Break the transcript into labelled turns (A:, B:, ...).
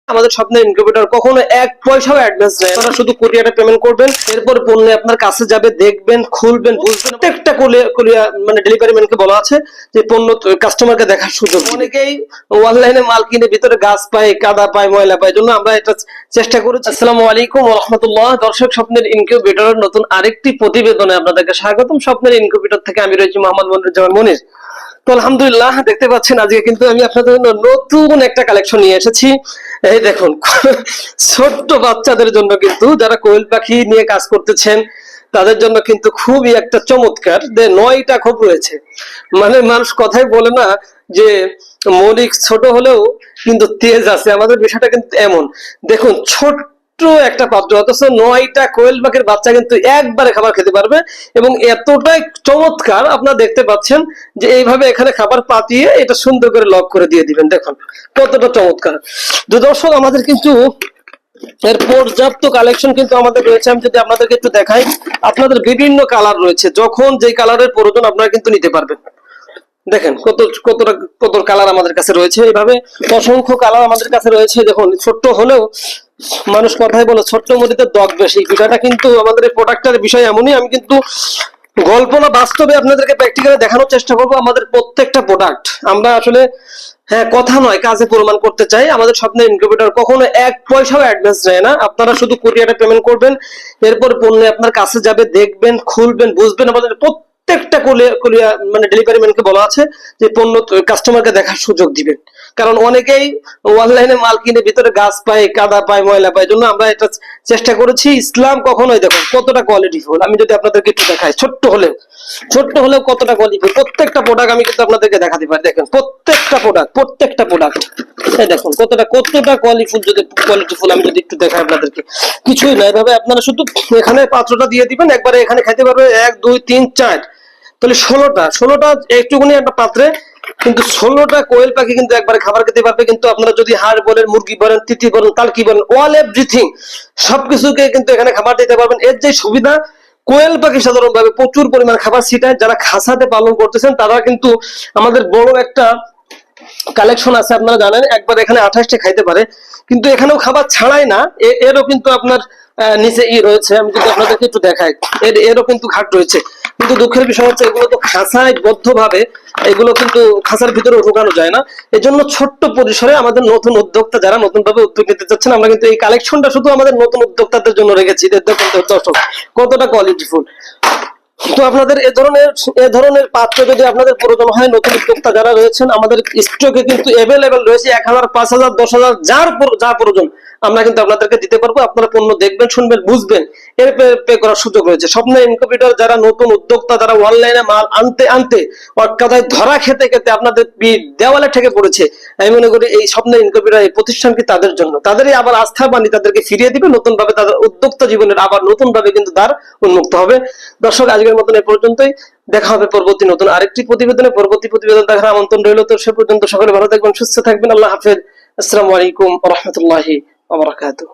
A: আমাদের স্বপ্নের ইনকিউবেটর কখনো এক পয়সাও অ্যাডভান্স নেয়। আপনারা শুধু কুরিয়ারে পেমেন্ট করবেন, এরপর পণ্য আপনার কাছে যাবে, দেখবেন, খুলবেন, বুঝবেন। প্রত্যেকটা কুরিয়ার মানে ডেলিভারি ম্যানকে বলা আছে যে পণ্য কাস্টমারকে দেখার সুযোগ। অনেকেই অনলাইনে মাল কিনে ভিতরে গাছ পায়, কাদা পায়, ময়লা পায়, জন্য আমরা এটা চেষ্টা করেছি। আসসালামু আলাইকুম ওয়া রাহমাতুল্লাহ। দর্শক, স্বপ্নের ইনকিউবেটরের নতুন আরেকটি প্রতিবেদনে আপনাদেরকে স্বাগতম। স্বপ্নের ইনকিউবেটর থেকে আমি রয়েছি মোহাম্মদ মনিরুজ্জামান মনির। তো আলহামদুলিল্লাহ, দেখতে পাচ্ছেন আজকে কিন্তু আমি আপনাদের জন্য নতুন একটা কালেকশন নিয়ে এসেছি। এই দেখুন, ছোট্ট বাচ্চাদের জন্য কিন্তু যারা কোয়েল পাখি নিয়ে কাজ করতেছেন তাদের জন্য কিন্তু খুবই একটা চমৎকার 9টা খোপ রয়েছে। মানে মানুষ কথাই বলে না যে মৌলিক ছোট হলেও কিন্তু তেজ আছে, আমাদের বিষয়টা কিন্তু এমন। দেখুন, ছোট্ট একটা পাত্র, অথচ 9টা কোয়েল পাখির বাচ্চা কিন্তু একবারে খাবার খেতে পারবে এবং এতটাই চমৎকার আপনারা দেখতে পাচ্ছেন যে এইভাবে এখানে খাবার পাতিয়ে এটা সুন্দর করে লক করে দিয়ে দিবেন। দেখুন কতটা চমৎকার। তো দর্শক, আমাদের কিন্তু এর পর্যাপ্ত কালেকশন কিন্তু আমাদের রয়েছে। আমি যদি আপনাদেরকে একটু দেখাই, আপনাদের বিভিন্ন কালার রয়েছে, যখন যেই কালারের প্রয়োজন আপনারা কিন্তু নিতে পারবেন। দেখেন কত কালার আমাদের কাছে রয়েছে, এইভাবে অসংখ্য কালার আমাদের কাছে রয়েছে। দেখুন, ছোট্ট হলেও মানুষ কথাই বলে ছোট্ট মুড়িতে দগ বেশি, বিষয়টা কিন্তু আমাদের এই প্রোডাক্টের বিষয় এমনই। আমি কিন্তু গল্প না, বাস্তবে আপনাদেরকে প্র্যাকটিক্যালি দেখানোর চেষ্টা করবো। আমাদের প্রত্যেকটা প্রোডাক্ট আমরা আসলে কথা নয়, কাজে প্রমাণ করতে চাই। আমাদের স্বপ্নের ইনকিউবেটর কখনো এক পয়সাও অ্যাডভান্স নেয় না। আপনারা শুধু কুরিয়ারে পেমেন্ট করবেন, এরপর পণ্য আপনার কাছে যাবে, দেখবেন, খুলবেন, বুঝবেন। আমাদের প্রত্যেকটা কুরিয়ার মানে ডেলিভারি ম্যানকে বলা আছে যে পণ্য কাস্টমারকে দেখার সুযোগ দিবেন। কারণ অনেকেই অনলাইনে মাল কিনে ভিতরে গাছ পায়, কাদা পায়, ময়লা পায়, জন্য আমরা এটা চেষ্টা করেছি। ইসলাম কখনোই, দেখুন কতটা কোয়ালিটিফুল। আমি যদি আপনাদেরকে একটু দেখাই, ছোট্ট হলেও কতটা কোয়ালিটিফুল। প্রত্যেকটা প্রোডাক্ট আমি কিন্তু আপনাদেরকে দেখাতে পারি। দেখেন প্রত্যেকটা প্রোডাক্ট এই দেখুন কতটা কোয়ালিটিফুল। যদি কোয়ালিটিফুল আমি যদি একটু দেখাই আপনাদেরকে, কিছুই না, এভাবে আপনারা শুধু এখানে পাত্রটা দিয়ে দিবেন, একবারে এখানে খেতে পারবে 1 2 3 4, তাহলে 16টা একটুখানি একটা পাত্রে কিন্তু 16টা কোয়েল পাখি কিন্তু একবারে খাবার খেতে পারবে। কিন্তু আপনারা যদি হাড় বলেন, মুরগি বলেন, তিতি বলেন, তালকি বলেন, অল এভরিথিং সবকিছুকে কিন্তু এখানে খাবার দিতে পারবেন। এর যে সুবিধা, কোয়েল পাখি সাধারণভাবে প্রচুর পরিমাণ খাবার ছিটায়। যারা খাসাতে পালন করতেছেন তারা কিন্তু আমাদের বড় একটা কালেকশন আছে, আপনারা জানেন। একবার এখানে 28টা খাইতে পারে, কিন্তু এখানেও খাবার ছাড়াই না, এরও কিন্তু আপনার নিচে রয়েছে। আমি যদি আপনাদেরকে একটু দেখাই, এরও কিন্তু ঘাট রয়েছে। কিন্তু দুঃখের বিষয় হচ্ছে এগুলো তো খাঁচায় বদ্ধ ভাবে, এগুলো কিন্তু খাঁচার ভিতরে ঢোকানো যায় না। এই জন্য ছোট্ট পরিসরে আমাদের নতুন উদ্যোক্তা যারা নতুন ভাবে উদ্যোগ নিতে চাচ্ছেন, আমরা কিন্তু এই কালেকশনটা শুধু আমাদের নতুন উদ্যোক্তাদের জন্য রেখেছি। দেখুন দর্শক কতটা কোয়ালিটিফুল। তো আপনাদের এ ধরনের পাত্র যদি আপনাদের প্রয়োজন হয়, নতুন উদ্যোক্তা যারা রয়েছেন, আমাদের স্টকে কিন্তু অ্যাভেলেবেল রয়েছে। 1000 5000 10,000 যা প্রয়োজন আমরা কিন্তু আপনাদেরকে দিতে পারবো। আপনারা পণ্য দেখবেন, শুনবেন, বুঝবেন, এর পে করার সুযোগ রয়েছে। স্বপ্নের ইনকিউবেটর যারা নতুন উদ্যোক্তা, যারা অনলাইনে মাল আনতে কথায় ধরা খেতে আপনাদের দেওয়ালে ঠেকে পড়েছে, আমি মনে করি এই স্বপ্নের ইনকিউবেটর এই প্রতিষ্ঠানটি তাদের জন্য। তাদেরই আবার আস্থা বাণী তাদেরকে ফিরিয়ে দিবে, নতুন ভাবে তাদের উদ্যোক্তা জীবনের আবার নতুন ভাবে কিন্তু দ্বার উন্মুক্ত হবে। দর্শক, আজকের মতন এ পর্যন্তই। দেখা হবে পরবর্তী নতুন আরেকটি প্রতিবেদনে। পরবর্তী প্রতিবেদন দেখার আমন্ত্রণ রইল। তো সে পর্যন্ত সকলে ভালো থাকবেন, সুস্থ থাকবেন। আল্লাহ হাফেজ। আসসালামু আলাইকুম ওয়া রাহমাতুল্লাহি ওয়া বারাকাতুহু।